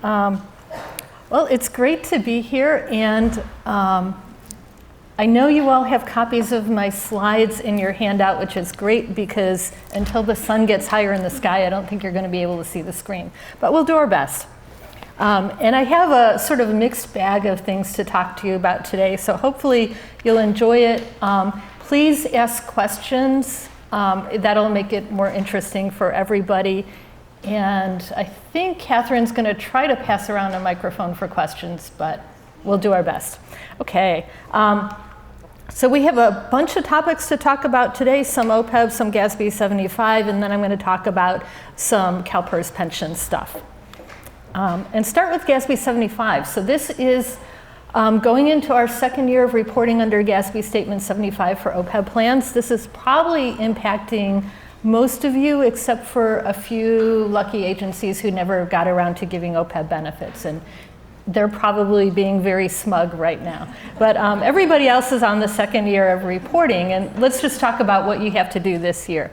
Well, it's great to be here, and I know you all have copies of my slides in your handout, which is great because until the sun gets higher in the sky, I don't think you're going to be able to see the screen, but we'll do our best. And I have a sort of mixed bag of things to talk to you about today, so hopefully you'll enjoy it. Please ask questions. That'll make it more interesting for everybody. And I think Catherine's going to try to pass around a microphone for questions, but we'll do our best. Okay. So we have a bunch of topics to talk about today, some OPEB, some GASB 75, and then I'm going to talk about some CalPERS pension stuff. And start with GASB 75. So this is going into our second year of reporting under GASB Statement 75 for OPEB plans. This is probably impacting most of you except for a few lucky agencies who never got around to giving OPEB benefits. And they're probably being very smug right now. But everybody else is on the second year of reporting. And let's just talk about what you have to do this year.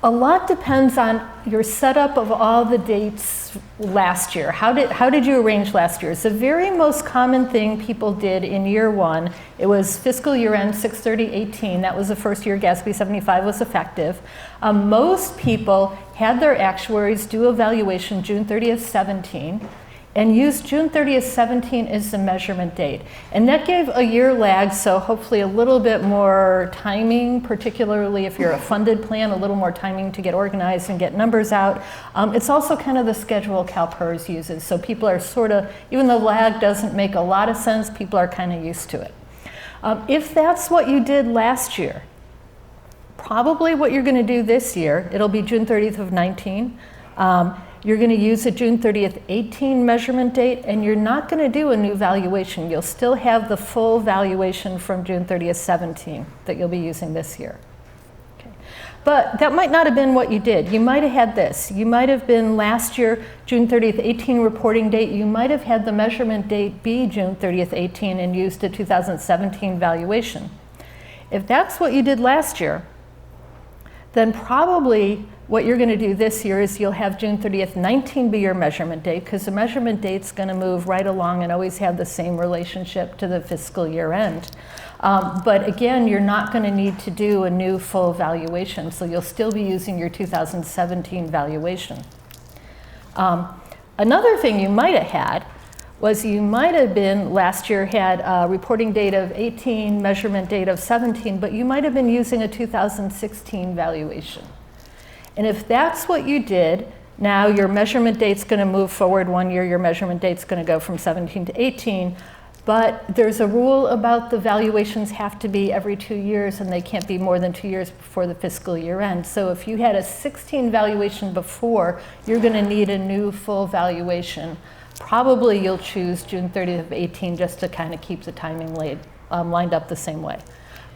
A lot depends on your setup of all the dates last year. How did you arrange last year? It's the very most common thing people did in year one. It was fiscal year end 6/30/18. That was the first year GASB 75 was effective. Most people had their actuaries do evaluation June 30th, 17 and used June 30th, 17 as the measurement date. And that gave a year lag, so hopefully a little bit more timing, particularly if you're a funded plan, a little more timing to get organized and get numbers out. It's also kind of the schedule CalPERS uses, so people are sort of, even though lag doesn't make a lot of sense, people are kind of used to it. If that's what you did last year, probably what you're going to do this year, it'll be June 30th of 19. You're going to use a June 30th, 18 measurement date, and you're not going to do a new valuation. You'll still have the full valuation from June 30th, 17 that you'll be using this year. Okay. But that might not have been what you did. You might have had this. You might have been last year, June 30th, 18 reporting date. You might have had the measurement date be June 30th, 18 and used a 2017 valuation. If that's what you did last year, then probably what you're going to do this year is you'll have June 30th, 19 be your measurement date, because the measurement date's going to move right along and always have the same relationship to the fiscal year end. But again, you're not going to need to do a new full valuation, so you'll still be using your 2017 valuation. Another thing you might have had was you might have been, last year had a reporting date of 18, measurement date of 17, but you might have been using a 2016 valuation. And if that's what you did, now your measurement date's going to move forward 1 year, your measurement date's going to go from 17 to 18, but there's a rule about the valuations have to be every 2 years and they can't be more than 2 years before the fiscal year end. So if you had a 16 valuation before, you're going to need a new full valuation. Probably you'll choose June 30th of 18 just to kind of keep the timing lined up the same way.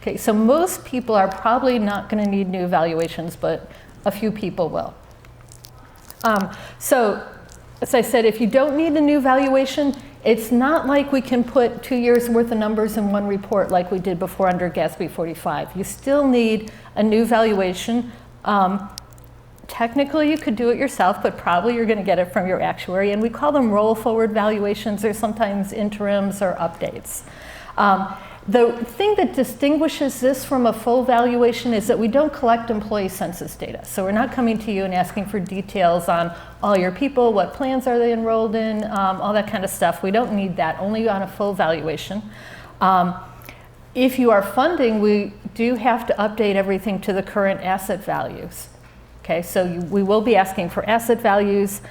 Okay, so most people are probably not going to need new valuations, but a few people will. So, as I said, if you don't need a new valuation, it's not like we can put 2 years worth of numbers in one report like we did before under GASB 45. You still need a new valuation. Technically, you could do it yourself, but probably you're going to get it from your actuary. And we call them roll forward valuations, or sometimes interims or updates. The thing that distinguishes this from a full valuation is that we don't collect employee census data. So we're not coming to you and asking for details on all your people, what plans are they enrolled in, all that kind of stuff. We don't need that, only on a full valuation. If you are funding, we do have to update everything to the current asset values. Okay, so we will be asking for asset values.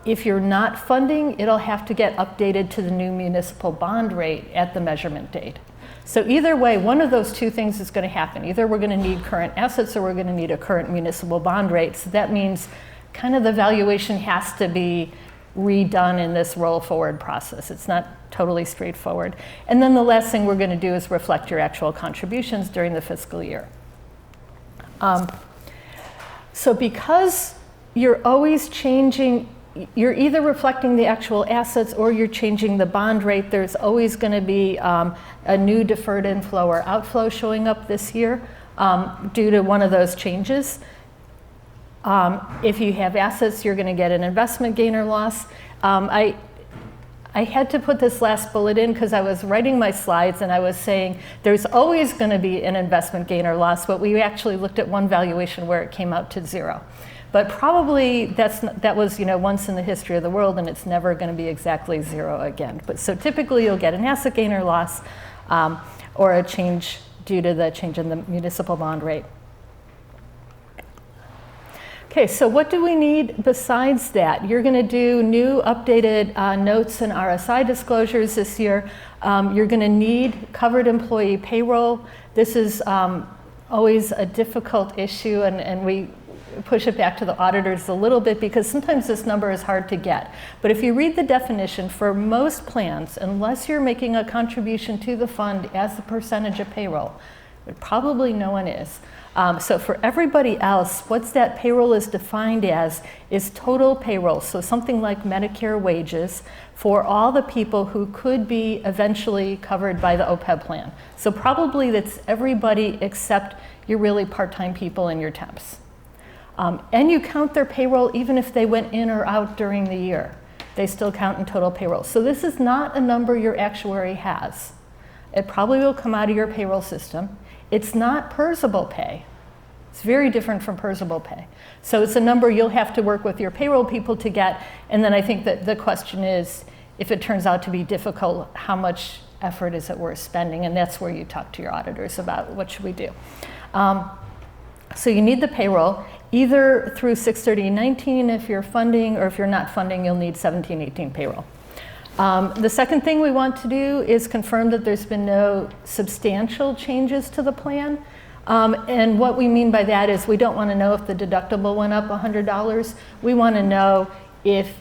If you're not funding, it'll have to get updated to the new municipal bond rate at the measurement date. So either way, one of those two things is going to happen. Either we're going to need current assets or we're going to need a current municipal bond rate. So that means kind of the valuation has to be redone in this roll forward process. It's not totally straightforward. And then the last thing we're going to do is reflect your actual contributions during the fiscal year. So because you're always changing, you're either reflecting the actual assets or you're changing the bond rate, there's always going to be a new deferred inflow or outflow showing up this year due to one of those changes. If you have assets, you're going to get an investment gain or loss. I had to put this last bullet in because I was writing my slides and I was saying there's always going to be an investment gain or loss, but we actually looked at one valuation where it came out to 0. But probably that was once in the history of the world, and it's never going to be exactly 0 again. But so typically you'll get an asset gain or loss or a change due to the change in the municipal bond rate. Okay, so what do we need besides that? You're going to do new updated notes and RSI disclosures this year. You're going to need covered employee payroll. This is always a difficult issue, and we push it back to the auditors a little bit because sometimes this number is hard to get. But if you read the definition, for most plans, unless you're making a contribution to the fund as a percentage of payroll, but probably no one is. So for everybody else, what's that payroll is defined as is total payroll. So something like Medicare wages for all the people who could be eventually covered by the OPEB plan. So probably that's everybody except your really part-time people and your temps. And you count their payroll even if they went in or out during the year. They still count in total payroll. So this is not a number your actuary has. It probably will come out of your payroll system. It's not PERSable pay. It's very different from PERSable pay. So it's a number you'll have to work with your payroll people to get. And then I think that the question is, if it turns out to be difficult, how much effort is it worth spending? And that's where you talk to your auditors about what should we do. So you need the payroll, either through 630-19 if you're funding, or if you're not funding, you'll need 17-18 payroll. The second thing we want to do is confirm that there's been no substantial changes to the plan. And what we mean by that is we don't want to know if the deductible went up $100. We want to know if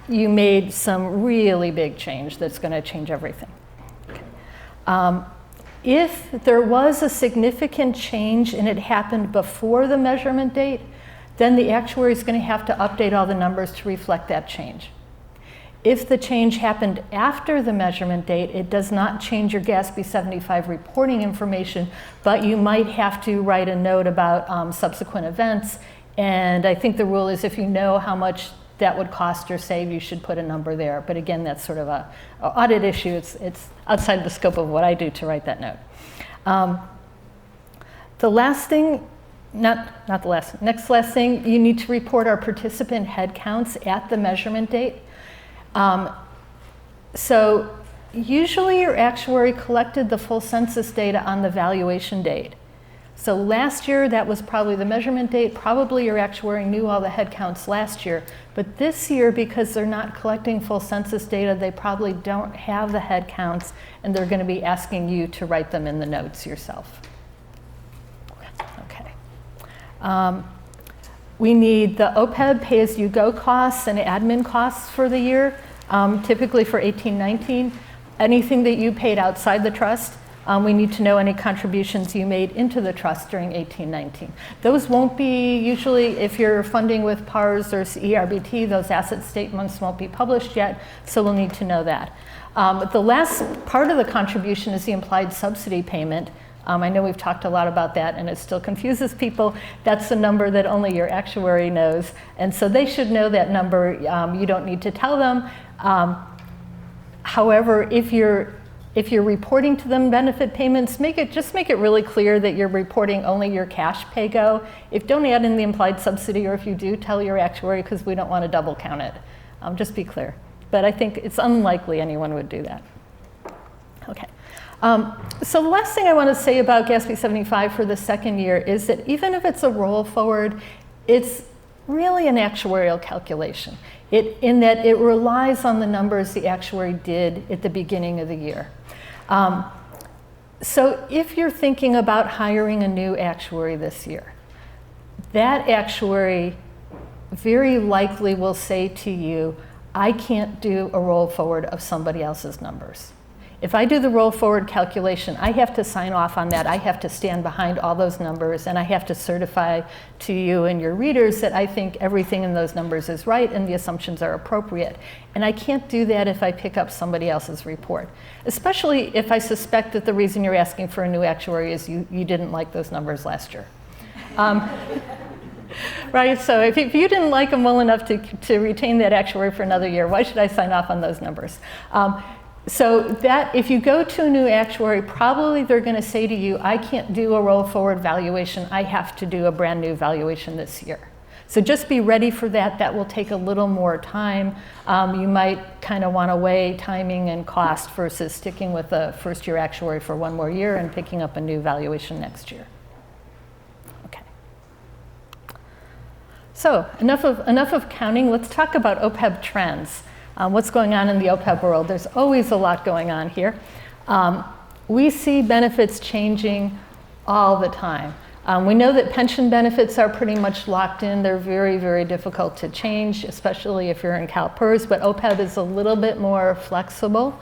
you made some really big change that's going to change everything. Okay. If there was a significant change and it happened before the measurement date, then the actuary is going to have to update all the numbers to reflect that change. If the change happened after the measurement date, it does not change your GASB 75 reporting information, but you might have to write a note about subsequent events. And I think the rule is if you know how much that would cost or save, you should put a number there. But again, that's sort of an audit issue. It's outside the scope of what I do to write that note. The last thing, not the last, next last thing, you need to report our participant head counts at the measurement date. So usually your actuary collected the full census data on the valuation date. So last year, that was probably the measurement date. Probably your actuary knew all the head counts last year. But this year, because they're not collecting full census data, they probably don't have the head counts, and they're going to be asking you to write them in the notes yourself. Okay. We need the OPEB pay-as-you-go costs and admin costs for the year, typically for 18-19. Anything that you paid outside the trust, we need to know any contributions you made into the trust during 18-19. Those won't be, usually if you're funding with PARS or ERBT, those asset statements won't be published yet, so we'll need to know that. The last part of the contribution is the implied subsidy payment. I know we've talked a lot about that and it still confuses people. That's a number that only your actuary knows. And so they should know that number. You don't need to tell them. However, if you're reporting to them benefit payments, just make it really clear that you're reporting only your cash pay-go. Don't add in the implied subsidy, or if you do, tell your actuary because we don't want to double count it. Just be clear. But I think it's unlikely anyone would do that. Okay. So the last thing I want to say about GASB 75 for the second year is that even if it's a roll forward, it's really an actuarial calculation in that it relies on the numbers the actuary did at the beginning of the year. So if you're thinking about hiring a new actuary this year, that actuary very likely will say to you, I can't do a roll forward of somebody else's numbers. If I do the roll forward calculation, I have to sign off on that. I have to stand behind all those numbers, and I have to certify to you and your readers that I think everything in those numbers is right and the assumptions are appropriate. And I can't do that if I pick up somebody else's report, especially if I suspect that the reason you're asking for a new actuary is you didn't like those numbers last year. Right, so if you didn't like them well enough to retain that actuary for another year, why should I sign off on those numbers? So that if you go to a new actuary, probably they're going to say to you, I can't do a roll forward valuation. I have to do a brand new valuation this year. So just be ready for that. That will take a little more time. You might kind of want to weigh timing and cost versus sticking with a first year actuary for one more year and picking up a new valuation next year. Okay. So enough of counting. Let's talk about OPEB trends. What's going on in the OPEB world? There's always a lot going on here. We see benefits changing all the time. We know that pension benefits are pretty much locked in. They're very, very difficult to change, especially if you're in CalPERS, but OPEB is a little bit more flexible.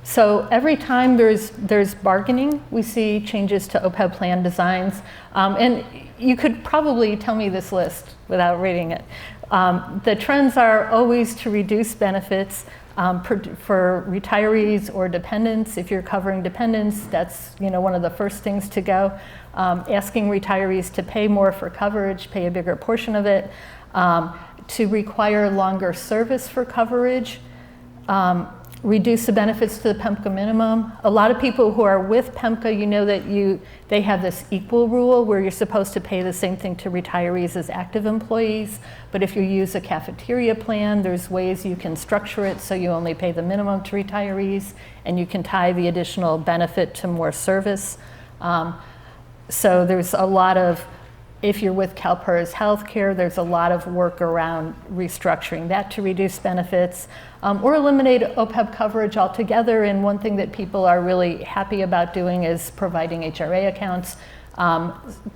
So every time there's bargaining, we see changes to OPEB plan designs. And you could probably tell me this list without reading it. The trends are always to reduce benefits for retirees or dependents. If you're covering dependents, that's one of the first things to go. Asking retirees to pay more for coverage, pay a bigger portion of it, to require longer service for coverage, reduce the benefits to the PEMCA minimum. A lot of people who are with PEMCA, you know that they have this equal rule where you're supposed to pay the same thing to retirees as active employees. But if you use a cafeteria plan, there's ways you can structure it so you only pay the minimum to retirees and you can tie the additional benefit to more service. So there's a lot of, if you're with CalPERS Healthcare, there's a lot of work around restructuring that to reduce benefits or eliminate OPEB coverage altogether. And one thing that people are really happy about doing is providing HRA accounts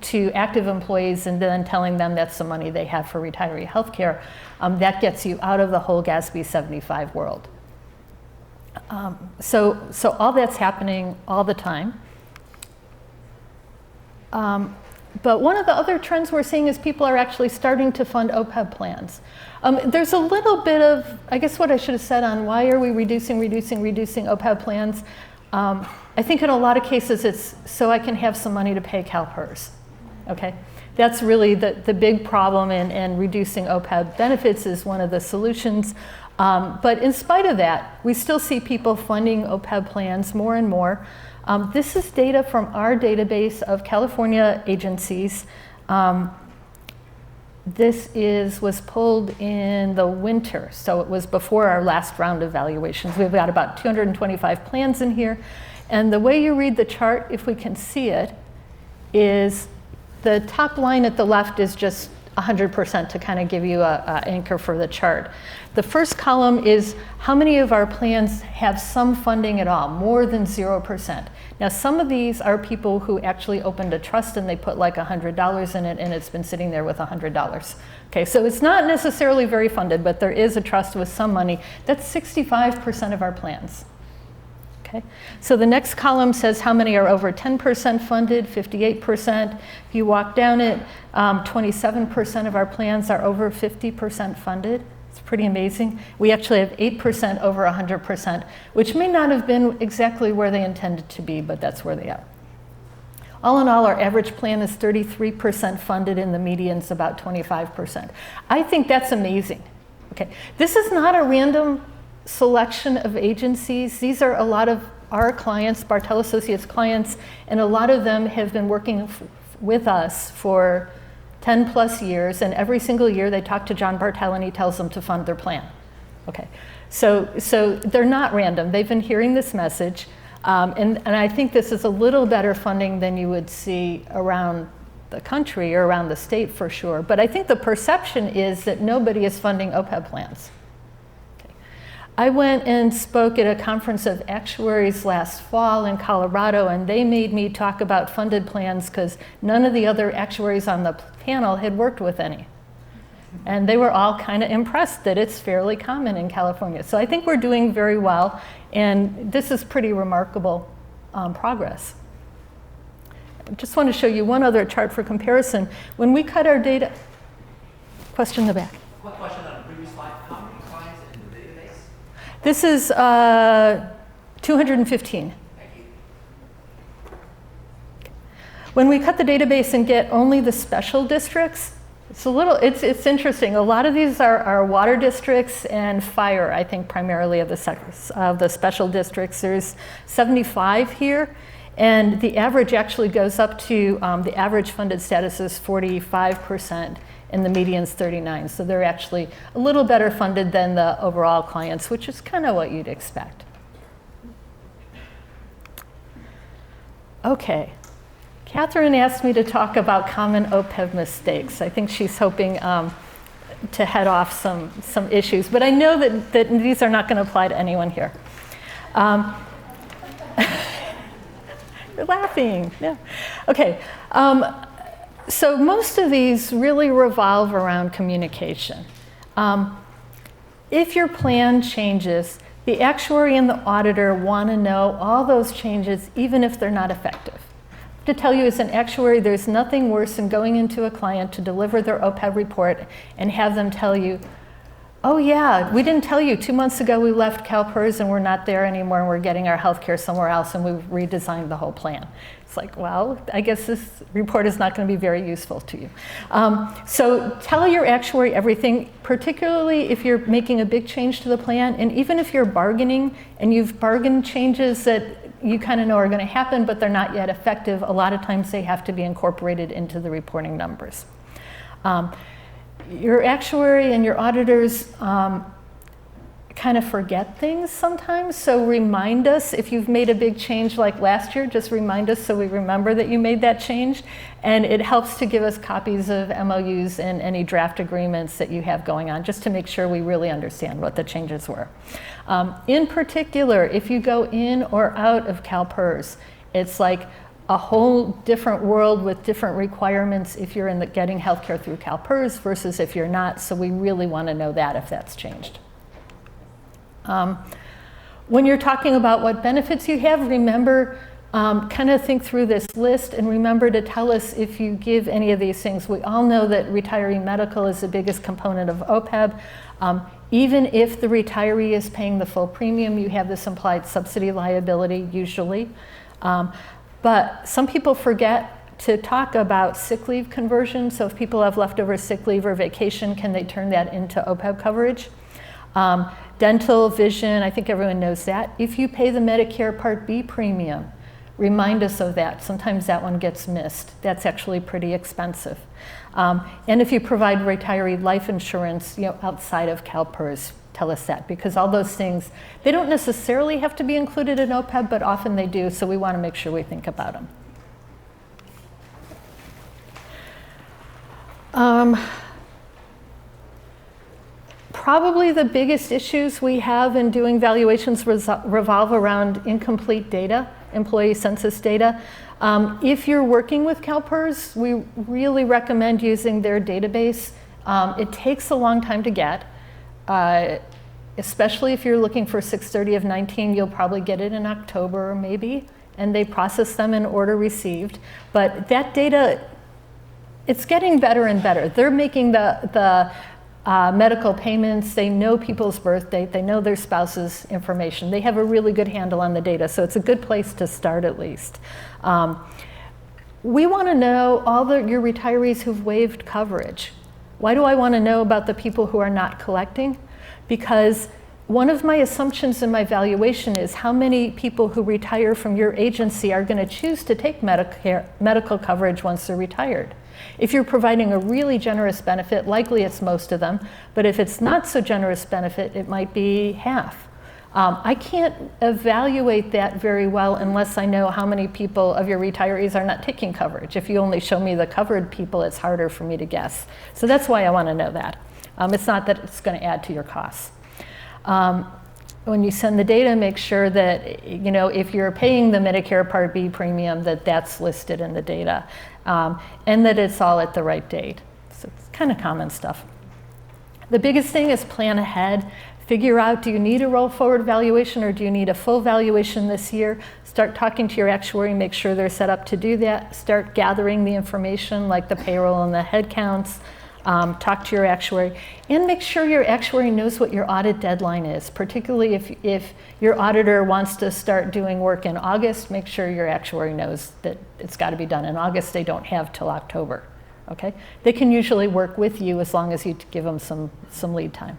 to active employees and then telling them that's the money they have for retiree healthcare. That gets you out of the whole GASB 75 world. So all that's happening all the time. But one of the other trends we're seeing is people are actually starting to fund OPEB plans. There's a little bit of, I guess what I should have said on why are we reducing OPEB plans. I think in a lot of cases it's so I can have some money to pay CalPERS, okay? That's really the big problem in reducing OPEB benefits is one of the solutions. But in spite of that, we still see people funding OPEB plans more and more. This is data from our database of California agencies. This was pulled in the winter, so it was before our last round of valuations. We've got about 225 plans in here. And the way you read the chart, if we can see it, is the top line at the left is just 100% to kind of give you an anchor for the chart. The first column is how many of our plans have some funding at all, more than 0%. Now some of these are people who actually opened a trust and they put like $100 in it and it's been sitting there with $100. Okay, so it's not necessarily very funded, but there is a trust with some money. That's 65% of our plans. Okay, so the next column says how many are over 10% funded, 58%. If you walk down it, 27% of our plans are over 50% funded. It's pretty amazing. We actually have 8% over 100%, which may not have been exactly where they intended to be, but that's where they are. All in all, our average plan is 33% funded and the median's about 25%. I think that's amazing. Okay, this is not a random selection of agencies. These are a lot of our clients, Bartel Associates clients, and a lot of them have been working with us for 10 plus years, and every single year they talk to John Bartel and he tells them to fund their plan. Okay, so they're not random. They've been hearing this message, and I think this is a little better funding than you would see around the country or around the state for sure. But I think the perception is that nobody is funding OPEB plans. I went and spoke at a conference of actuaries last fall in Colorado, and they made me talk about funded plans because none of the other actuaries on the panel had worked with any. And they were all kind of impressed that it's fairly common in California. So I think we're doing very well, and this is pretty remarkable progress. I just want to show you one other chart for comparison. When we cut our data, question in the back. Quick question on the previous slide. How many clients in the database? This is 215. Thank you. When we cut the database and get only the special districts, it's interesting. A lot of these are water districts and fire, I think, primarily of the special districts. There's 75 here, and the average actually goes up to, the average funded status is 45%, and the median's 39. So they're actually a little better funded than the overall clients, which is kind of what you'd expect. Okay. Catherine asked me to talk about common OPEB mistakes. I think she's hoping to head off some issues, but I know that these are not going to apply to anyone here. You're laughing. Yeah. Okay. So most of these really revolve around communication. If your plan changes, the actuary and the auditor want to know all those changes, even if they're not effective. To tell you as an actuary, there's nothing worse than going into a client to deliver their OPEB report and have them tell you, oh yeah, we didn't tell you 2 months ago we left CalPERS and we're not there anymore and we're getting our health care somewhere else and we've redesigned the whole plan. It's like, well, I guess this report is not going to be very useful to you. So tell your actuary everything, particularly if you're making a big change to the plan, and even if you're bargaining and you've bargained changes that you kind of know are going to happen, but they're not yet effective. A lot of times they have to be incorporated into the reporting numbers. Your actuary and your auditors kind of forget things sometimes, so remind us if you've made a big change like last year, just remind us so we remember that you made that change, and it helps to give us copies of MOUs and any draft agreements that you have going on, just to make sure we really understand what the changes were. In particular, if you go in or out of CalPERS, it's like a whole different world with different requirements if you're in getting healthcare through CalPERS versus if you're not, so we really want to know that if that's changed. When you're talking about what benefits you have, remember, kind of think through this list and remember to tell us if you give any of these things. We all know that retiree medical is the biggest component of OPEB. Even if the retiree is paying the full premium, you have this implied subsidy liability usually. But some people forget to talk about sick leave conversion. So if people have leftover sick leave or vacation, can they turn that into OPEB coverage? Dental, vision, I think everyone knows that. If you pay the Medicare Part B premium, remind us of that. Sometimes that one gets missed. That's actually pretty expensive. And if you provide retiree life insurance, outside of CalPERS, tell us that, because all those things, they don't necessarily have to be included in OPEB, but often they do, so we want to make sure we think about them. Probably the biggest issues we have in doing valuations revolve around incomplete data, employee census data. If you're working with CalPERS, we really recommend using their database. It takes a long time to get, especially if you're looking for 6/30 of 19, you'll probably get it in October maybe, and they process them in order received. But that data, it's getting better and better. They're making the medical payments, they know people's birth date, they know their spouse's information. They have a really good handle on the data, so it's a good place to start at least. We want to know all your retirees who've waived coverage. Why do I want to know about the people who are not collecting? Because one of my assumptions in my valuation is how many people who retire from your agency are going to choose to take medical coverage once they're retired. If you're providing a really generous benefit, likely it's most of them, but if it's not so generous benefit, it might be half. I can't evaluate that very well unless I know how many people of your retirees are not taking coverage. If you only show me the covered people, it's harder for me to guess. So that's why I want to know that. It's not that it's going to add to your costs. When you send the data, make sure that, if you're paying the Medicare Part B premium, that's listed in the data, and that it's all at the right date. So it's kind of common stuff. The biggest thing is plan ahead. Figure out, do you need a roll forward valuation or do you need a full valuation this year? Start talking to your actuary, make sure they're set up to do that. Start gathering the information like the payroll and the head counts. talk to your actuary, and make sure your actuary knows what your audit deadline is, particularly if your auditor wants to start doing work in August. Make sure your actuary knows that it's got to be done in August. They don't have till October, okay? They can usually work with you as long as you give them some lead time.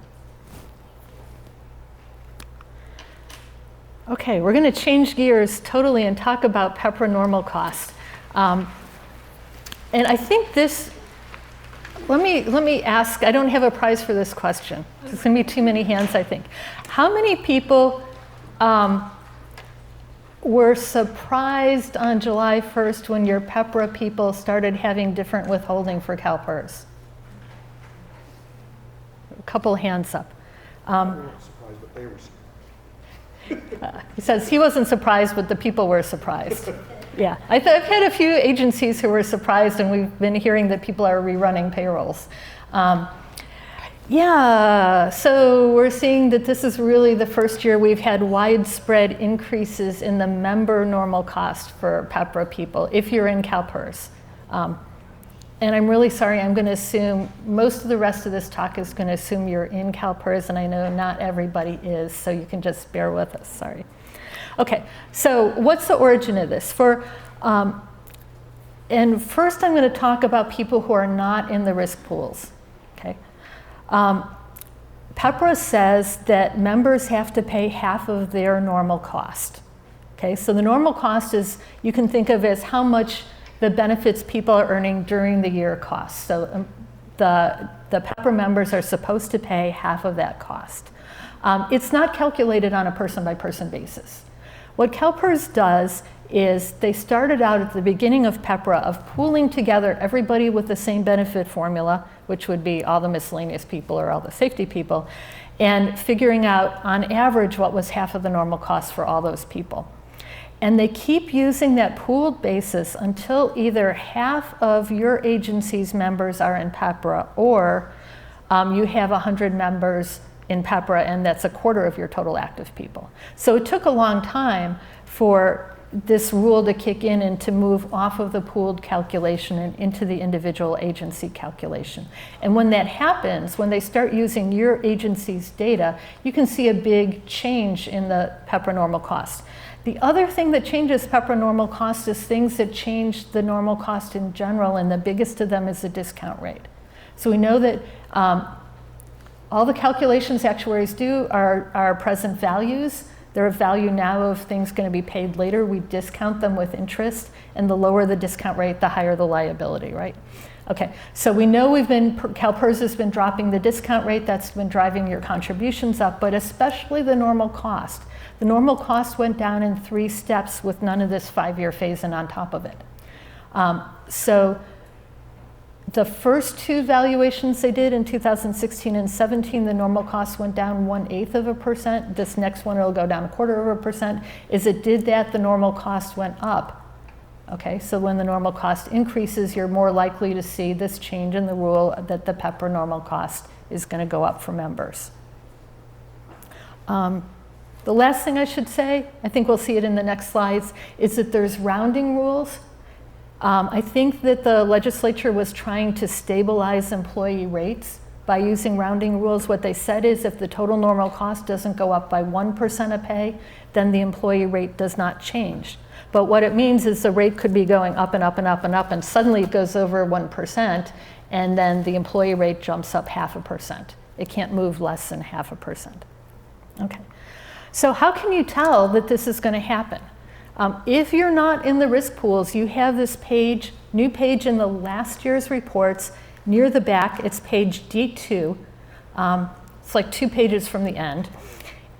Okay, we're going to change gears totally and talk about PEPRA normal cost. And I think this, let me ask, I don't have a prize for this question. There's going to be too many hands, I think. How many people were surprised on July 1st when your PEPRA people started having different withholding for CalPERS? A couple hands up. They weren't surprised, but they were surprised. He says he wasn't surprised, but the people were surprised. Yeah, I've had a few agencies who were surprised, and we've been hearing that people are rerunning payrolls. Yeah, so we're seeing that this is really the first year we've had widespread increases in the member normal cost for PEPRA people, if you're in CalPERS. And I'm really sorry, I'm going to assume most of the rest of this talk is going to assume you're in CalPERS, and I know not everybody is, so you can just bear with us, sorry. Okay, so what's the origin of this? And first I'm going to talk about people who are not in the risk pools, okay? PEPRA says that members have to pay half of their normal cost, okay? So the normal cost is, you can think of as how much the benefits people are earning during the year cost. So the PEPRA members are supposed to pay half of that cost. It's not calculated on a person-by-person basis. What CalPERS does is they started out at the beginning of PEPRA of pooling together everybody with the same benefit formula, which would be all the miscellaneous people or all the safety people, and figuring out on average what was half of the normal cost for all those people. And they keep using that pooled basis until either half of your agency's members are in PEPRA, or you have 100 members in PEPRA, and that's a quarter of your total active people. So it took a long time for this rule to kick in and to move off of the pooled calculation and into the individual agency calculation. And when that happens, when they start using your agency's data, you can see a big change in the PEPRA normal cost. The other thing that changes PEPRA normal cost is things that change the normal cost in general, and the biggest of them is the discount rate. So we know that all the calculations actuaries do are present values. They're a value now of things going to be paid later. We discount them with interest, and the lower the discount rate, the higher the liability, right? Okay, so we know CalPERS has been dropping the discount rate. That's been driving your contributions up, but especially the normal cost. The normal cost went down in 3 steps with none of this 5-year phase-in on top of it. So the first 2 valuations they did in 2016 and 17, the normal cost went down 1/8%. This next one will go down 1/4%. As it did that, the normal cost went up. Okay, so when the normal cost increases, you're more likely to see this change in the rule that the PEPRA normal cost is going to go up for members. The last thing I should say, I think we'll see it in the next slides, is that there's rounding rules. I think that the legislature was trying to stabilize employee rates by using rounding rules. What they said is if the total normal cost doesn't go up by 1% of pay, then the employee rate does not change. But what it means is the rate could be going up and up and up and up, and suddenly it goes over 1%, and then the employee rate jumps up 0.5%. It can't move less than 0.5%. Okay. So how can you tell that this is going to happen? If you're not in the risk pools, you have this page, new page in the last year's reports near the back. It's page D2. It's like 2 pages from the end.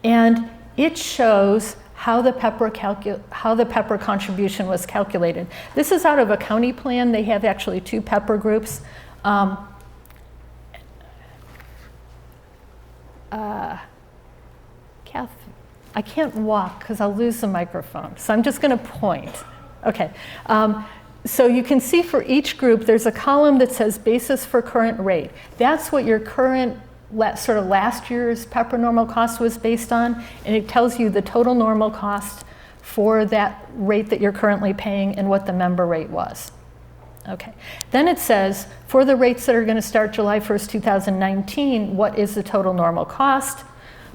And it shows how the PEPRA contribution was calculated. This is out of a county plan. They have actually 2 PEPRA groups. Kath, I can't walk because I'll lose the microphone, so I'm just going to point. Okay, so you can see for each group there's a column that says basis for current rate. That's what your current sort of last year's PEPRA normal cost was based on, and it tells you the total normal cost for that rate that you're currently paying and what the member rate was. Okay. Then it says, for the rates that are going to start July 1st, 2019, what is the total normal cost?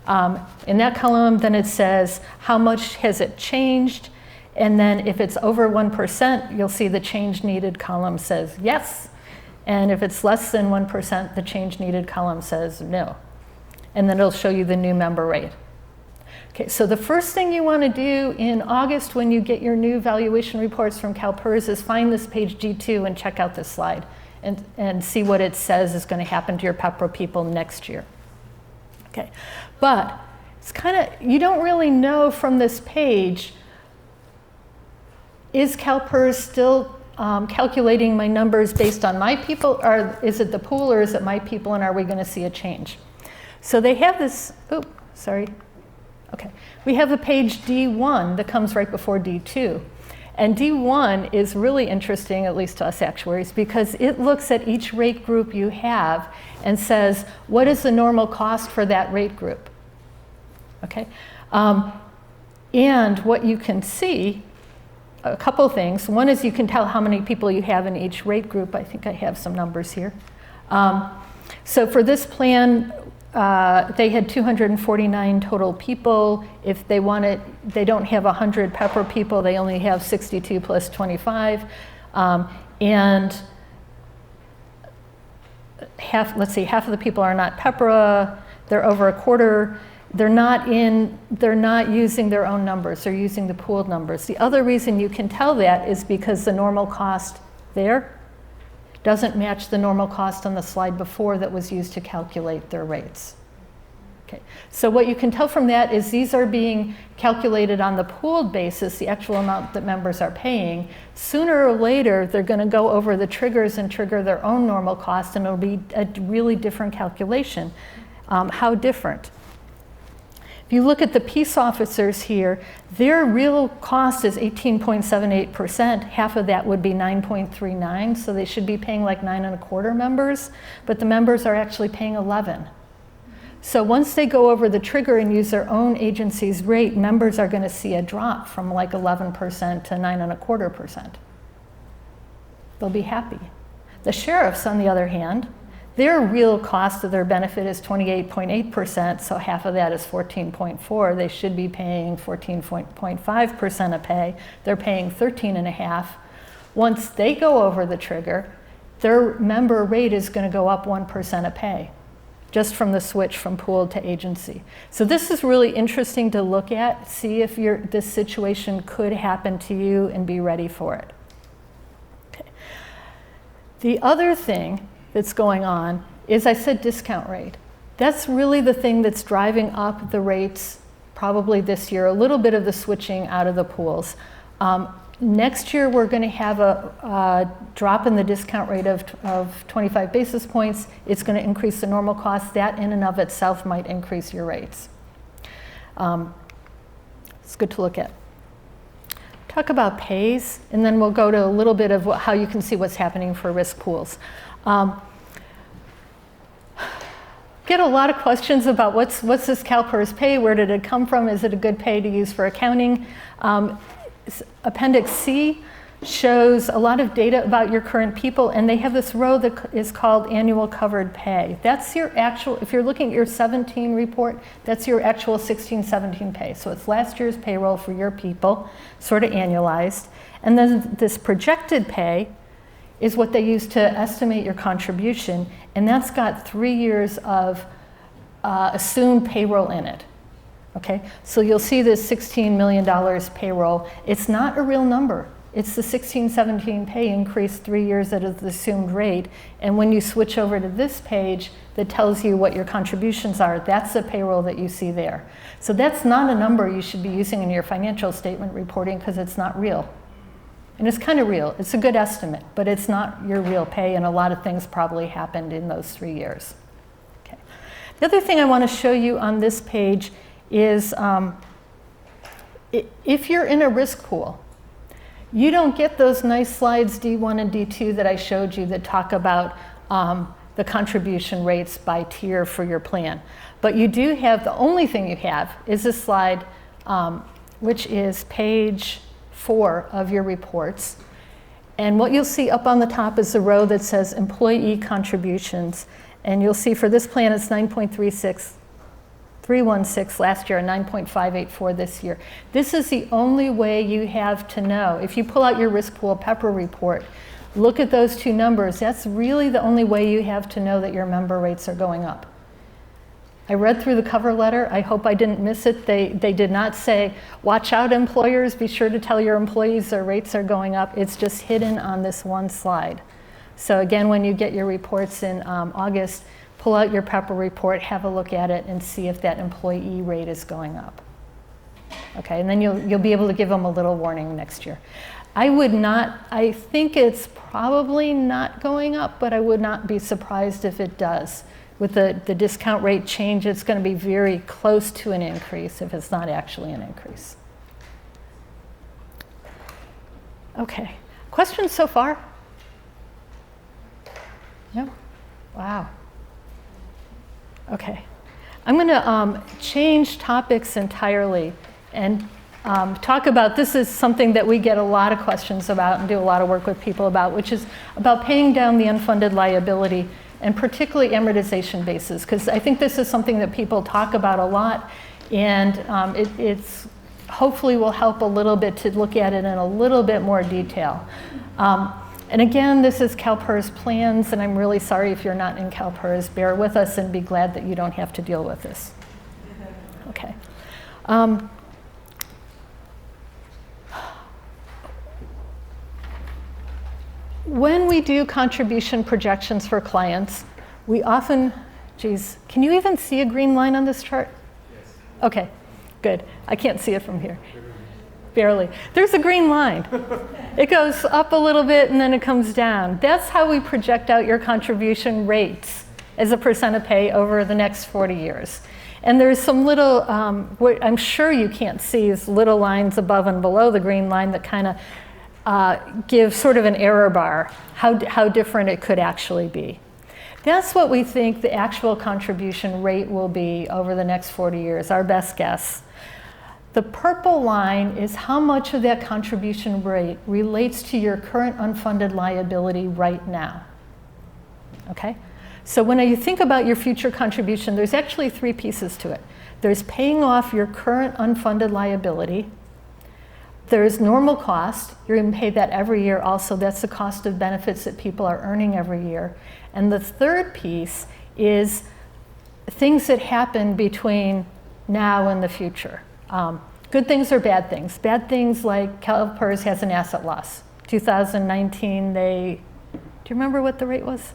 In that column, then it says, how much has it changed? And then if it's over 1%, you'll see the change needed column says yes. And if it's less than 1%, the change needed column says no. And then it'll show you the new member rate. Okay, so the first thing you want to do in August when you get your new valuation reports from CalPERS is find this page G2 and check out this slide and see what it says is going to happen to your PEPRA people next year. Okay, but it's kind of, you don't really know from this page, is CalPERS still calculating my numbers based on my people, or is it the pool, or is it my people, and are we going to see a change? So they have this, okay. We have a page D1 that comes right before D2. And D1 is really interesting, at least to us actuaries, because it looks at each rate group you have and says, what is the normal cost for that rate group? Okay. And what you can see, a couple things. One is you can tell how many people you have in each rate group. I think I have some numbers here. So for this plan, they had 249 total people. If they wanted, they don't have 100 PEPRA people, they only have 62 plus 25. And half of the people are not PEPRA, they're over a quarter. They're not using their own numbers, they're using the pooled numbers. The other reason you can tell that is because the normal cost there doesn't match the normal cost on the slide before that was used to calculate their rates. Okay. So what you can tell from that is these are being calculated on the pooled basis, the actual amount that members are paying. Sooner or later, they're going to go over the triggers and trigger their own normal cost, and it'll be a really different calculation. How different? If you look at the peace officers here, their real cost is 18.78%. Half of that would be 9.39, so they should be paying like 9.25 members, but the members are actually paying 11. So once they go over the trigger and use their own agency's rate, members are going to see a drop from like 11% to 9.25%. They'll be happy. The sheriffs, on the other hand, their real cost of their benefit is 28.8%, so half of that is 14.4. They should be paying 14.5% of pay. They're paying 13.5. Once they go over the trigger, their member rate is going to go up 1% of pay, just from the switch from pooled to agency. So this is really interesting to look at, see if this situation could happen to you and be ready for it. Okay. The other thing that's going on is, I said discount rate. That's really the thing that's driving up the rates probably this year, a little bit of the switching out of the pools. Next year, we're going to have a drop in the discount rate of 25 basis points. It's going to increase the normal cost. That in and of itself might increase your rates. It's good to look at. Talk about pays, and then we'll go to a little bit of how you can see what's happening for risk pools. Get a lot of questions about what's this CalPERS pay, where did it come from, is it a good pay to use for accounting? Appendix C shows a lot of data about your current people, and they have this row that is called annual covered pay. That's your actual, if you're looking at your 17 report, that's your actual 16-17 pay. So it's last year's payroll for your people, sort of annualized. And then this projected pay is what they use to estimate your contribution, and that's got 3 years of assumed payroll in it. Okay, so you'll see this $16 million payroll. It's not a real number. It's the 16-17 pay increase 3 years at the assumed rate, and when you switch over to this page that tells you what your contributions are, that's the payroll that you see there. So that's not a number you should be using in your financial statement reporting because it's not real. And it's kind of real. It's a good estimate, but it's not your real pay, and a lot of things probably happened in those 3 years. Okay. The other thing I want to show you on this page is if you're in a risk pool, you don't get those nice slides D1 and D2 that I showed you that talk about the contribution rates by tier for your plan. But you do have, the only thing you have is this slide, which is page 4 of your reports. And what you'll see up on the top is the row that says employee contributions. And you'll see for this plan, it's 9.316 last year and 9.584 this year. This is the only way you have to know. If you pull out your risk pool PEPRA report, look at those two numbers. That's really the only way you have to know that your member rates are going up. I read through the cover letter. I hope I didn't miss it. They did not say, watch out employers, be sure to tell your employees their rates are going up. It's just hidden on this one slide. So again, when you get your reports in August, pull out your PEPRA report, have a look at it, and see if that employee rate is going up. Okay, and then you'll be able to give them a little warning next year. I think it's probably not going up, but I would not be surprised if it does. With the discount rate change, it's going to be very close to an increase if it's not actually an increase. Okay, questions so far? No? Wow. Okay, I'm going to change topics entirely and talk about, this is something that we get a lot of questions about and do a lot of work with people about, which is about paying down the unfunded liability and particularly amortization basis, because I think this is something that people talk about a lot, and it's hopefully will help a little bit to look at it in a little bit more detail. And again, this is CalPERS plans, and I'm really sorry if you're not in CalPERS. Bear with us and be glad that you don't have to deal with this. Okay. When we do contribution projections for clients, we often, geez, can you even see a green line on this chart? Yes. Okay, good. I can't see it from here. Barely. There's a green line. It goes up a little bit and then it comes down. That's how we project out your contribution rates as a percent of pay over the next 40 years. And there's some little, what I'm sure you can't see is little lines above and below the green line that kind of give sort of an error bar, how different it could actually be. That's what we think the actual contribution rate will be over the next 40 years, our best guess. The purple line is how much of that contribution rate relates to your current unfunded liability right now. Okay? So when you think about your future contribution, there's actually three pieces to it. There's paying off your current unfunded liability. There's normal cost. You're going to pay that every year also. That's the cost of benefits that people are earning every year. And the third piece is things that happen between now and the future. Good things or bad things. Bad things like CalPERS has an asset loss. 2019, do you remember what the rate was?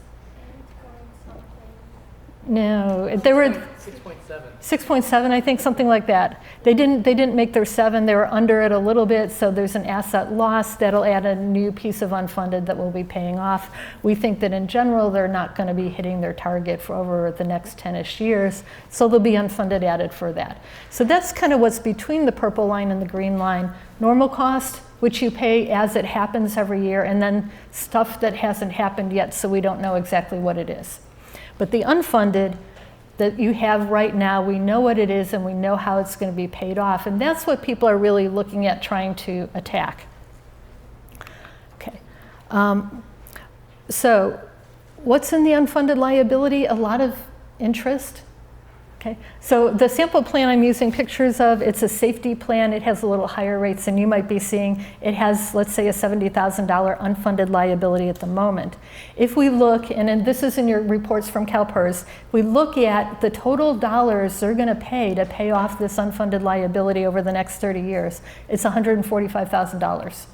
No, they were 6.7. 6.7, I think, something like that. They didn't make their 7. They were under it a little bit, so there's an asset loss that'll add a new piece of unfunded that we'll be paying off. We think that in general, they're not going to be hitting their target for over the next 10-ish years, so there'll be unfunded added for that. So that's kind of what's between the purple line and the green line. Normal cost, which you pay as it happens every year, and then stuff that hasn't happened yet, so we don't know exactly what it is. But the unfunded that you have right now, we know what it is and we know how it's going to be paid off. And that's what people are really looking at trying to attack. Okay. So what's in the unfunded liability? A lot of interest. Okay. So the sample plan I'm using pictures of, it's a safety plan. It has a little higher rates than you might be seeing. It has, let's say, a $70,000 unfunded liability at the moment. If we look, and this is in your reports from CalPERS, we look at the total dollars they're going to pay off this unfunded liability over the next 30 years, it's $145,000.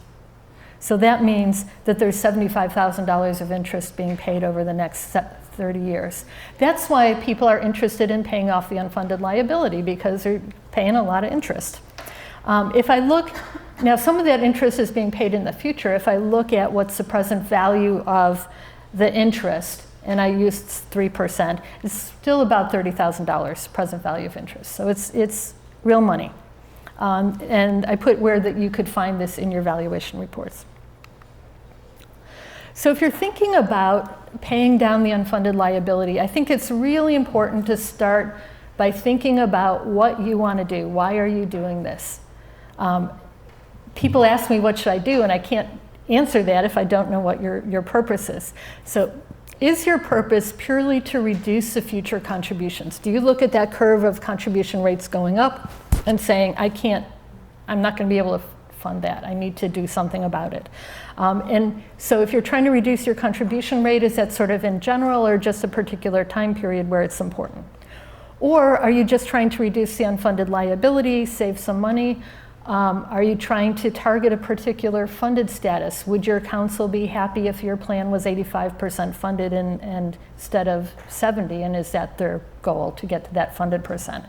So that means that there's $75,000 of interest being paid over the next 30 years. That's why people are interested in paying off the unfunded liability, because they're paying a lot of interest. If I look, now some of that interest is being paid in the future. If I look at what's the present value of the interest, and I used 3%, it's still about $30,000 present value of interest. So it's real money. And I put where that you could find this in your valuation reports. So if you're thinking about paying down the unfunded liability, I think it's really important to start by thinking about what you want to do. Why are you doing this? People ask me, what should I do? And I can't answer that if I don't know what your purpose is. So is your purpose purely to reduce the future contributions? Do you look at that curve of contribution rates going up and saying, I'm not going to be able to fund that. I need to do something about it. And so if you're trying to reduce your contribution rate, is that sort of in general or just a particular time period where it's important? Or are you just trying to reduce the unfunded liability, save some money? Are you trying to target a particular funded status? Would your council be happy if your plan was 85% funded and instead of 70? And is that their goal, to get to that funded percent?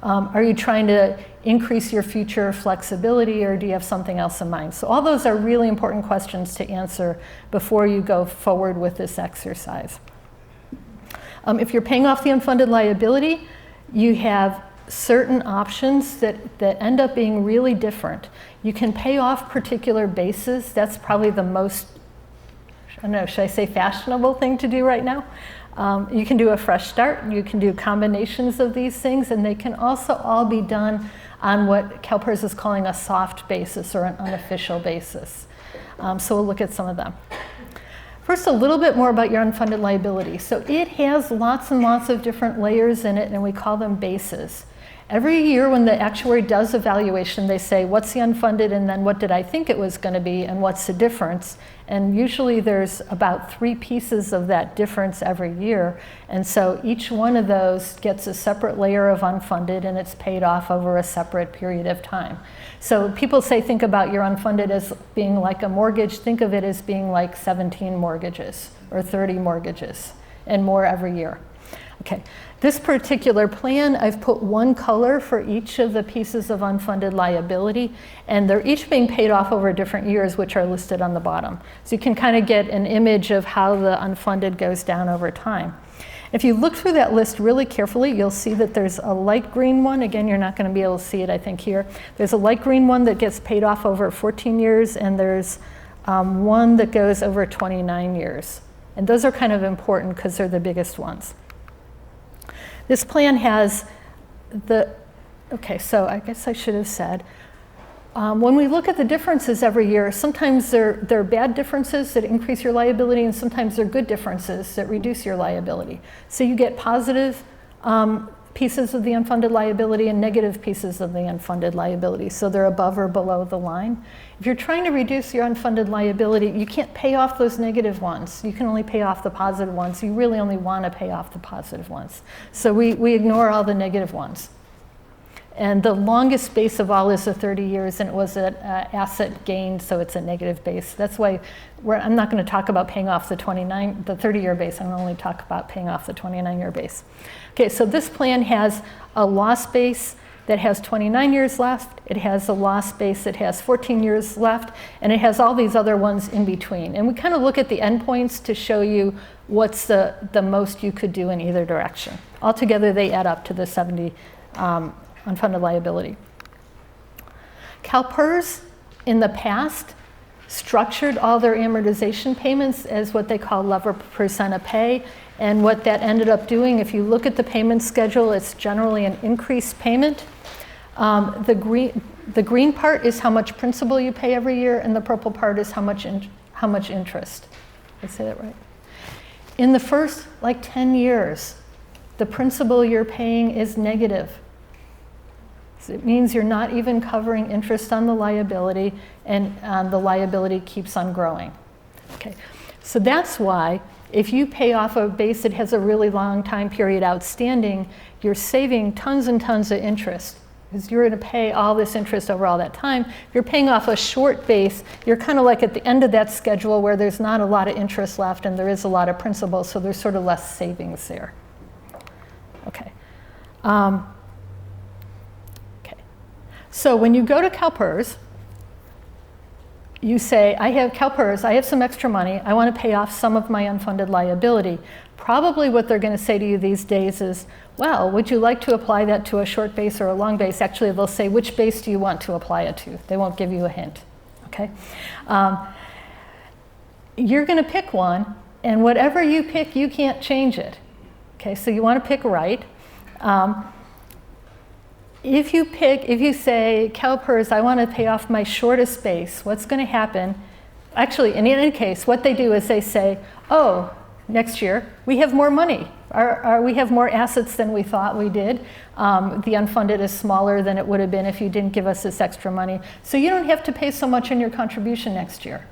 Are you trying to increase your future flexibility, or do you have something else in mind? So all those are really important questions to answer before you go forward with this exercise. If you're paying off the unfunded liability, you have certain options that end up being really different. You can pay off particular bases. That's probably the most, I don't know, should I say fashionable thing to do right now? You can do a fresh start. You can do combinations of these things, and they can also all be done on what CalPERS is calling a soft basis or an unofficial basis. So we'll look at some of them. First, a little bit more about your unfunded liability. So it has lots and lots of different layers in it, and we call them bases. Every year when the actuary does evaluation, they say, what's the unfunded, and then what did I think it was going to be, and what's the difference? And usually there's about 3 pieces of that difference every year. And so each one of those gets a separate layer of unfunded, and it's paid off over a separate period of time. So people say, think about your unfunded as being like a mortgage. Think of it as being like 17 mortgages or 30 mortgages and more every year. Okay. This particular plan, I've put one color for each of the pieces of unfunded liability, and they're each being paid off over different years, which are listed on the bottom. So you can kind of get an image of how the unfunded goes down over time. If you look through that list really carefully, you'll see that there's a light green one. Again, you're not going to be able to see it, I think, here. There's a light green one that gets paid off over 14 years, and there's one that goes over 29 years. And those are kind of important because they're the biggest ones. This plan has okay, so I guess I should have said, when we look at the differences every year, sometimes they're bad differences that increase your liability, and sometimes they're good differences that reduce your liability. So you get positive pieces of the unfunded liability and negative pieces of the unfunded liability. So they're above or below the line. If you're trying to reduce your unfunded liability, you can't pay off those negative ones. You can only pay off the positive ones. You really only want to pay off the positive ones. So we ignore all the negative ones. And the longest base of all is the 30 years, and it was an asset gain, so it's a negative base. That's why I'm not going to talk about paying off the 30-year base. I'm going to only talk about paying off the 29-year base. Okay, so this plan has a loss base that has 29 years left. It has a loss base that has 14 years left, and it has all these other ones in between. And we kind of look at the endpoints to show you what's the most you could do in either direction. Altogether, they add up to the 70 unfunded liability. CalPERS in the past structured all their amortization payments as what they call lever percent of pay. And what that ended up doing, if you look at the payment schedule, it's generally an increased payment. The green part is how much principal you pay every year, and the purple part is how much interest. Did I say that right? In the first 10 years, the principal you're paying is negative. So it means you're not even covering interest on the liability, and the liability keeps on growing. Okay, so that's why if you pay off a base that has a really long time period outstanding, you're saving tons and tons of interest, because you're going to pay all this interest over all that time. If you're paying off a short base, you're kind of like at the end of that schedule where there's not a lot of interest left and there is a lot of principal, so there's sort of less savings there. Okay. So when you go to CalPERS, you say, I have CalPERS, I have some extra money, I want to pay off some of my unfunded liability. Probably what they're going to say to you these days is, well, would you like to apply that to a short base or a long base? Actually, they'll say, which base do you want to apply it to? They won't give you a hint, okay? You're going to pick one, and whatever you pick, you can't change it. Okay, so you want to pick right. If you say, CalPERS, I want to pay off my shortest base, what's going to happen? Actually, in any case, what they do is they say, oh, next year we have more money. We have more assets than we thought we did. The unfunded is smaller than it would have been if you didn't give us this extra money. So you don't have to pay so much in your contribution next year.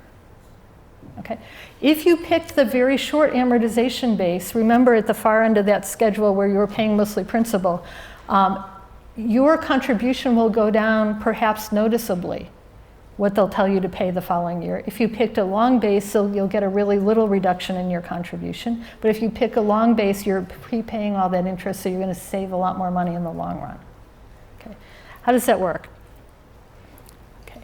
Okay. If you picked the very short amortization base, remember at the far end of that schedule where you were paying mostly principal, your contribution will go down perhaps noticeably, what they'll tell you to pay the following year. If you picked a long base, so you'll get a really little reduction in your contribution. But if you pick a long base, you're prepaying all that interest, so you're going to save a lot more money in the long run. Okay. How does that work? Okay.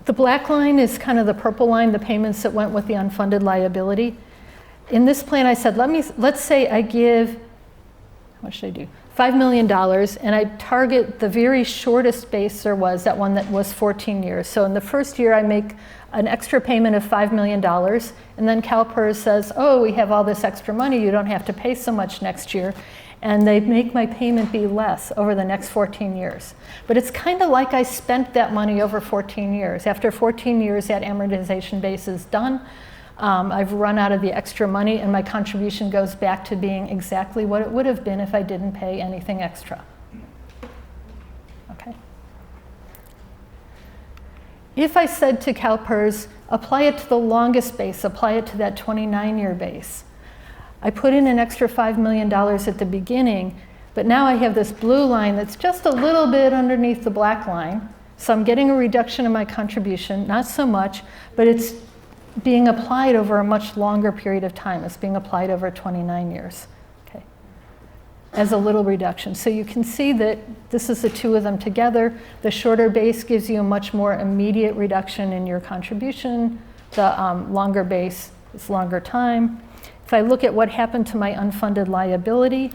The black line is kind of the purple line, the payments that went with the unfunded liability. In this plan, I said, let's say I give, how much should I do? $5 million, and I target the very shortest base there was, that one that was 14 years. So in the first year, I make an extra payment of $5 million, and then CalPERS says, oh, we have all this extra money, you don't have to pay so much next year, and they make my payment be less over the next 14 years. But it's kind of like I spent that money over 14 years. After 14 years, that amortization base is done. I've run out of the extra money, and my contribution goes back to being exactly what it would have been if I didn't pay anything extra. Okay. If I said to CalPERS, apply it to the longest base, apply it to that 29-year base, I put in an extra $5 million at the beginning, but now I have this blue line that's just a little bit underneath the black line, so I'm getting a reduction in my contribution, not so much, but it's being applied over a much longer period of time. It's being applied over 29 years, okay, as a little reduction. So you can see that this is the two of them together. The shorter base gives you a much more immediate reduction in your contribution. The longer base is longer time. If I look at what happened to my unfunded liability,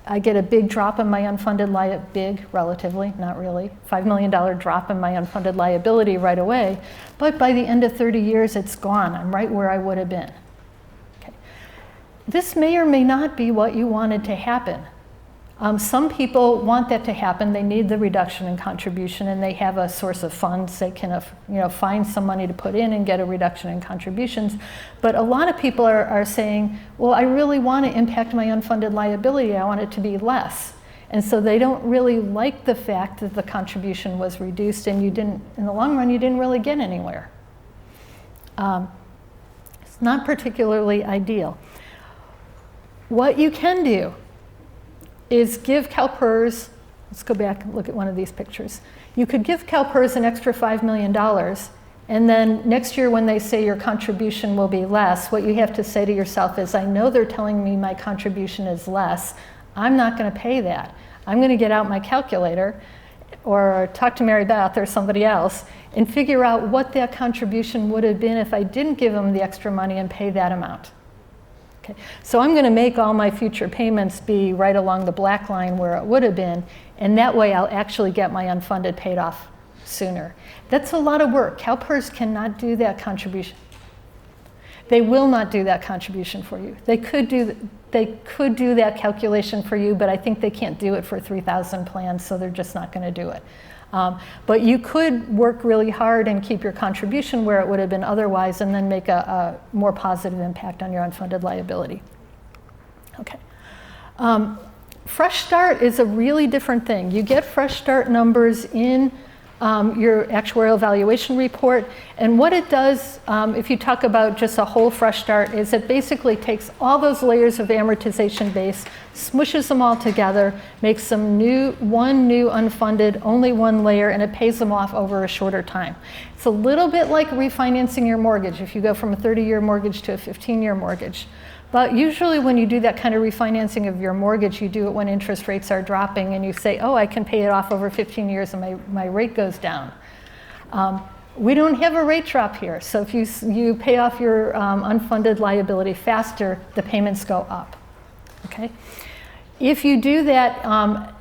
I get a big drop in my unfunded liability, big relatively, not really, $5 million drop in my unfunded liability right away. But by the end of 30 years, it's gone. I'm right where I would have been. Okay. This may or may not be what you wanted to happen. Some people want that to happen. They need the reduction in contribution, and they have a source of funds. They can find some money to put in and get a reduction in contributions. But a lot of people are saying, well, I really want to impact my unfunded liability. I want it to be less. And so they don't really like the fact that the contribution was reduced, and in the long run, you didn't really get anywhere. It's not particularly ideal. What you can do is give CalPERS, let's go back and look at one of these pictures. You could give CalPERS an extra $5 million, and then next year when they say your contribution will be less, what you have to say to yourself is, I know they're telling me my contribution is less. I'm not going to pay that. I'm going to get out my calculator or talk to Mary Beth or somebody else and figure out what that contribution would have been if I didn't give them the extra money and pay that amount. Okay. So I'm going to make all my future payments be right along the black line where it would have been, and that way I'll actually get my unfunded paid off sooner. That's a lot of work. CalPERS cannot do that contribution. They will not do that contribution for you. They could do that calculation for you, but I think they can't do it for 3,000 plans, so they're just not going to do it. But you could work really hard and keep your contribution where it would have been otherwise, and then make a more positive impact on your unfunded liability. Okay. Fresh start is a really different thing. You get fresh start numbers in your actuarial valuation report, and what it does, if you talk about just a whole fresh start, is it basically takes all those layers of amortization base, smushes them all together, makes them one new unfunded, only one layer, and it pays them off over a shorter time. It's a little bit like refinancing your mortgage if you go from a 30-year mortgage to a 15-year mortgage. But usually when you do that kind of refinancing of your mortgage, you do it when interest rates are dropping, and you say, oh, I can pay it off over 15 years and my rate goes down. We don't have a rate drop here, so if you pay off your unfunded liability faster, the payments go up. Okay? If you do that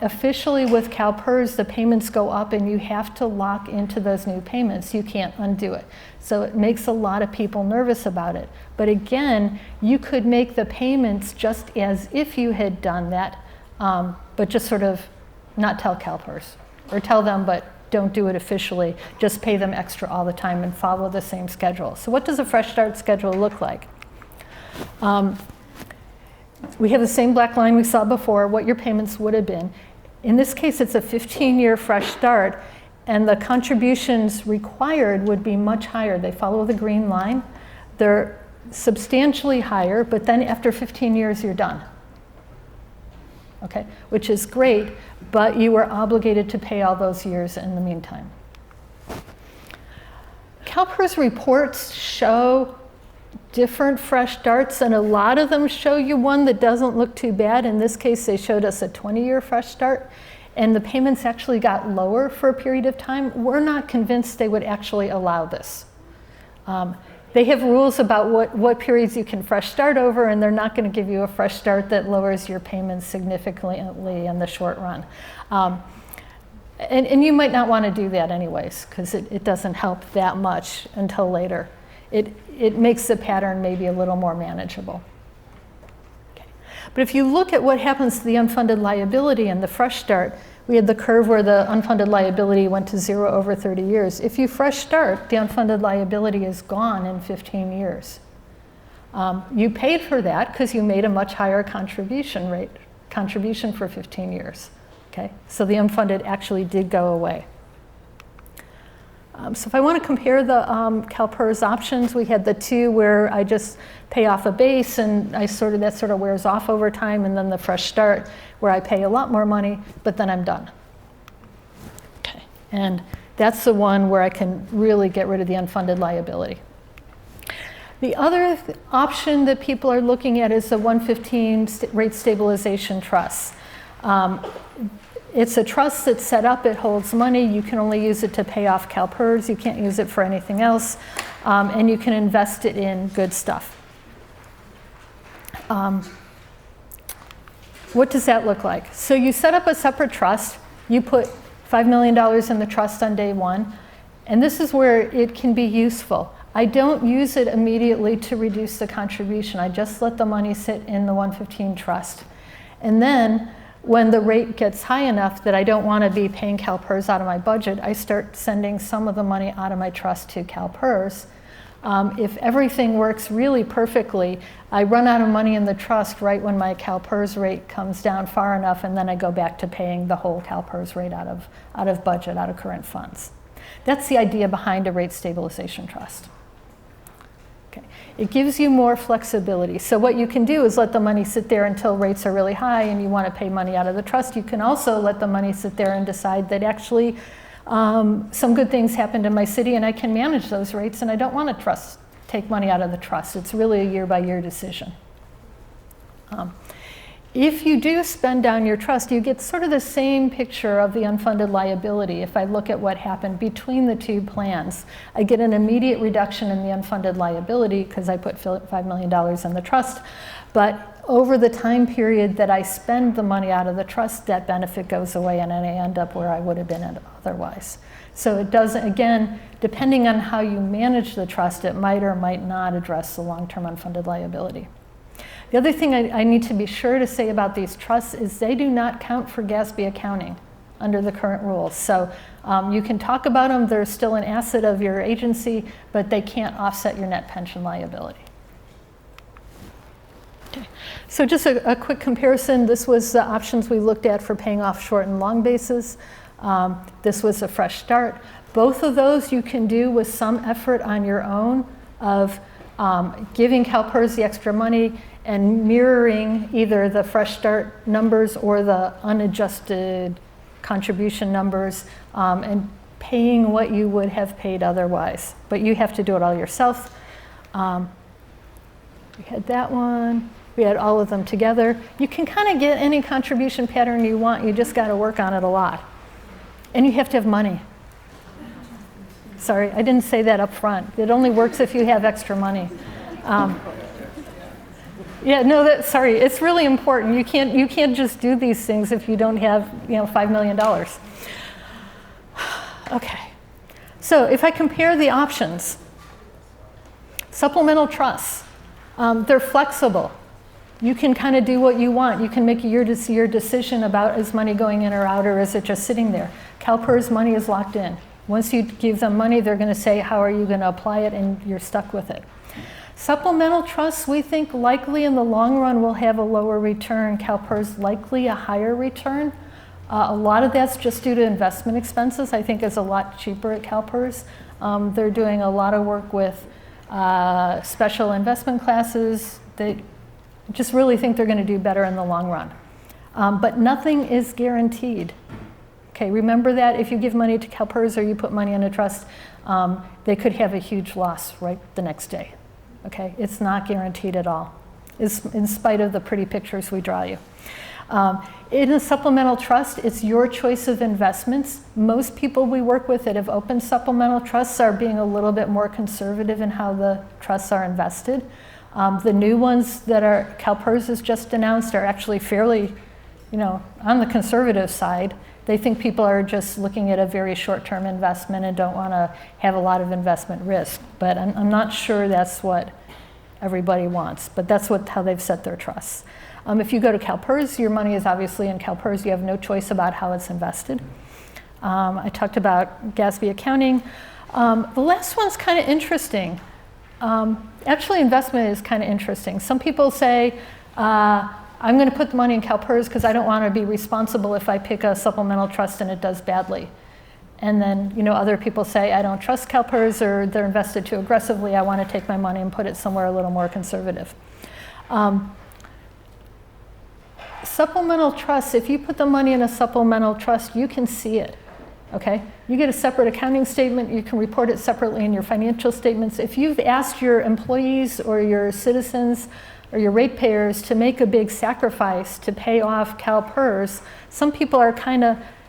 officially with CalPERS, the payments go up and you have to lock into those new payments. You can't undo it. So it makes a lot of people nervous about it. But again, you could make the payments just as if you had done that, but just sort of not tell CalPERS, or tell them but don't do it officially. Just pay them extra all the time and follow the same schedule. So what does a fresh start schedule look like? We have the same black line we saw before, what your payments would have been. In this case, it's a 15-year fresh start, and the contributions required would be much higher. They follow the green line. They're substantially higher, but then after 15 years, you're done. Okay, which is great, but you were obligated to pay all those years in the meantime. CalPERS reports show different fresh starts, and a lot of them show you one that doesn't look too bad. In this case, they showed us a 20-year fresh start, and the payments actually got lower for a period of time. We're not convinced they would actually allow this. They have rules about what periods you can fresh start over, and they're not going to give you a fresh start that lowers your payments significantly in the short run. And you might not want to do that anyways, because it doesn't help that much until later. It makes the pattern maybe a little more manageable. Okay. But if you look at what happens to the unfunded liability and the fresh start, we had the curve where the unfunded liability went to 0 over 30 years. If you fresh start, the unfunded liability is gone in 15 years. You paid for that because you made a much higher contribution for 15 years. Okay? So the unfunded actually did go away. So if I want to compare the CalPERS options, we had the two where I just pay off a base and that sort of wears off over time, and then the fresh start where I pay a lot more money, but then I'm done. Okay, and that's the one where I can really get rid of the unfunded liability. The other option that people are looking at is the 115 rate stabilization trust. It's a trust that's set up, it holds money, you can only use it to pay off CalPERS, you can't use it for anything else, and you can invest it in good stuff. What does that look like? So you set up a separate trust, you put $5 million in the trust on day one, and this is where it can be useful. I don't use it immediately to reduce the contribution, I just let the money sit in the 115 trust. And then, when the rate gets high enough that I don't want to be paying CalPERS out of my budget, I start sending some of the money out of my trust to CalPERS. If everything works really perfectly, I run out of money in the trust right when my CalPERS rate comes down far enough, and then I go back to paying the whole CalPERS rate out of budget, out of current funds. That's the idea behind a rate stabilization trust. Okay. It gives you more flexibility. So what you can do is let the money sit there until rates are really high and you want to pay money out of the trust. You can also let the money sit there and decide that actually some good things happened in my city and I can manage those rates and I don't want to take money out of the trust. It's really a year-by-year decision. If you do spend down your trust, you get sort of the same picture of the unfunded liability. If I look at what happened between the two plans, I get an immediate reduction in the unfunded liability because I put $5 million in the trust. But over the time period that I spend the money out of the trust, that benefit goes away and I end up where I would have been otherwise. So it doesn't, again, depending on how you manage the trust, it might or might not address the long-term unfunded liability. The other thing I need to be sure to say about these trusts is they do not count for GASB accounting under the current rules. So you can talk about them, they're still an asset of your agency, but they can't offset your net pension liability. Okay. So just a quick comparison. This was the options we looked at for paying off short and long bases. This was a fresh start. Both of those you can do with some effort on your own of giving CalPERS the extra money and mirroring either the fresh start numbers or the unadjusted contribution numbers and paying what you would have paid otherwise. But you have to do it all yourself. We had that one. We had all of them together. You can kind of get any contribution pattern you want. You just got to work on it a lot. And you have to have money. Sorry, I didn't say that up front. It only works if you have extra money. Yeah, no, sorry, it's really important. You can't just do these things if you don't have, $5 million. Okay, so if I compare the options, supplemental trusts, they're flexible. you can kind of do what you want. You can make your decision about is money going in or out, or is it just sitting there. CalPERS money is locked in. Once you give them money, they're going to say, how are you going to apply it, and you're stuck with it. Supplemental trusts, we think likely in the long run will have a lower return. CalPERS likely a higher return. A lot of that's just due to investment expenses. I think it's a lot cheaper at CalPERS. They're doing a lot of work with special investment classes. They just really think they're going to do better in the long run. But nothing is guaranteed. Okay, remember that if you give money to CalPERS or you put money in a trust, they could have a huge loss right the next day. Okay, it's not guaranteed at all, in spite of the pretty pictures we draw you. In a supplemental trust, it's your choice of investments. Most people we work with that have opened supplemental trusts are being a little bit more conservative in how the trusts are invested. The new ones that are CalPERS has just announced are actually fairly, on the conservative side. They think people are just looking at a very short-term investment and don't want to have a lot of investment risk. But I'm not sure that's what everybody wants, but that's how they've set their trusts. If you go to CalPERS, your money is obviously in CalPERS. You have no choice about how it's invested. I talked about GASB accounting. The last one's kind of interesting. Actually, investment is kind of interesting. Some people say, I'm going to put the money in CalPERS because I don't want to be responsible if I pick a supplemental trust and it does badly. And then, other people say, I don't trust CalPERS or they're invested too aggressively. I want to take my money and put it somewhere a little more conservative. Supplemental trusts, if you put the money in a supplemental trust, you can see it. Okay? You get a separate accounting statement. You can report it separately in your financial statements. If you've asked your employees or your citizens or your ratepayers to make a big sacrifice to pay off CalPERS, some people are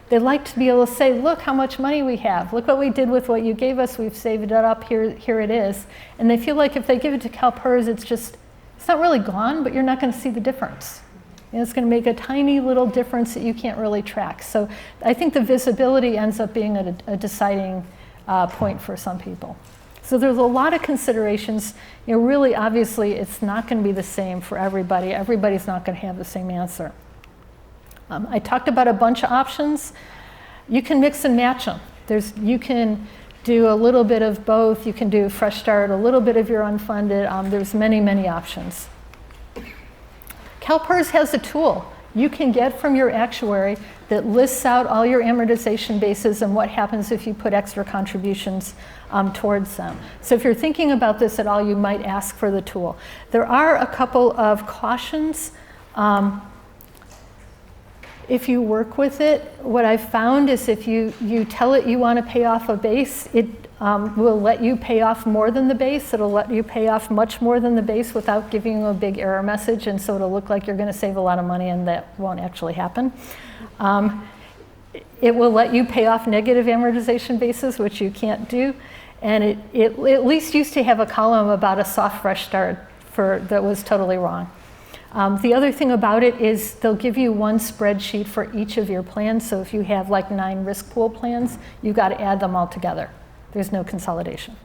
they like to be able to say, look how much money we have. Look what we did with what you gave us. We've saved it up. Here it is. And they feel like if they give it to CalPERS, it's not really gone, but you're not going to see the difference. It's going to make a tiny little difference that you can't really track. So I think the visibility ends up being a deciding point for some people. So there's a lot of considerations. Really, obviously, it's not going to be the same for everybody. Everybody's not going to have the same answer. I talked about a bunch of options. You can mix and match them. You can do a little bit of both. You can do fresh start, a little bit of your unfunded. There's many, many options. CalPERS has a tool you can get from your actuary that lists out all your amortization bases and what happens if you put extra contributions towards them. So if you're thinking about this at all, you might ask for the tool. There are a couple of cautions. If you work with it, what I've found is if you tell it you want to pay off a base, it will let you pay off more than the base. It'll let you pay off much more than the base without giving you a big error message, and so it'll look like you're going to save a lot of money, and that won't actually happen. It will let you pay off negative amortization bases, which you can't do, and it at least used to have a column about a soft fresh start that was totally wrong. The other thing about it is they'll give you one spreadsheet for each of your plans. So if you have like 9 risk pool plans, you've got to add them all together. There's no consolidation.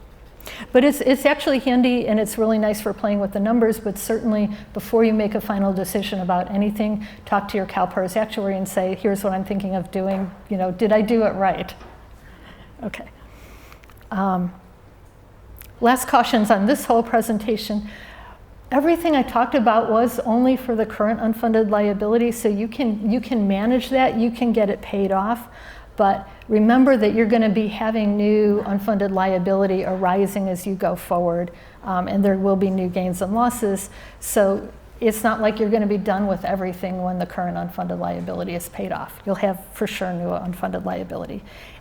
But it's actually handy and it's really nice for playing with the numbers, but certainly before you make a final decision about anything, talk to your CalPERS actuary and say, here's what I'm thinking of doing. Did I do it right? Okay. Last cautions on this whole presentation. Everything I talked about was only for the current unfunded liability, so you can manage that, you can get it paid off, but remember that you're going to be having new unfunded liability arising as you go forward, and there will be new gains and losses, so it's not like you're going to be done with everything when the current unfunded liability is paid off. You'll have for sure new unfunded liability.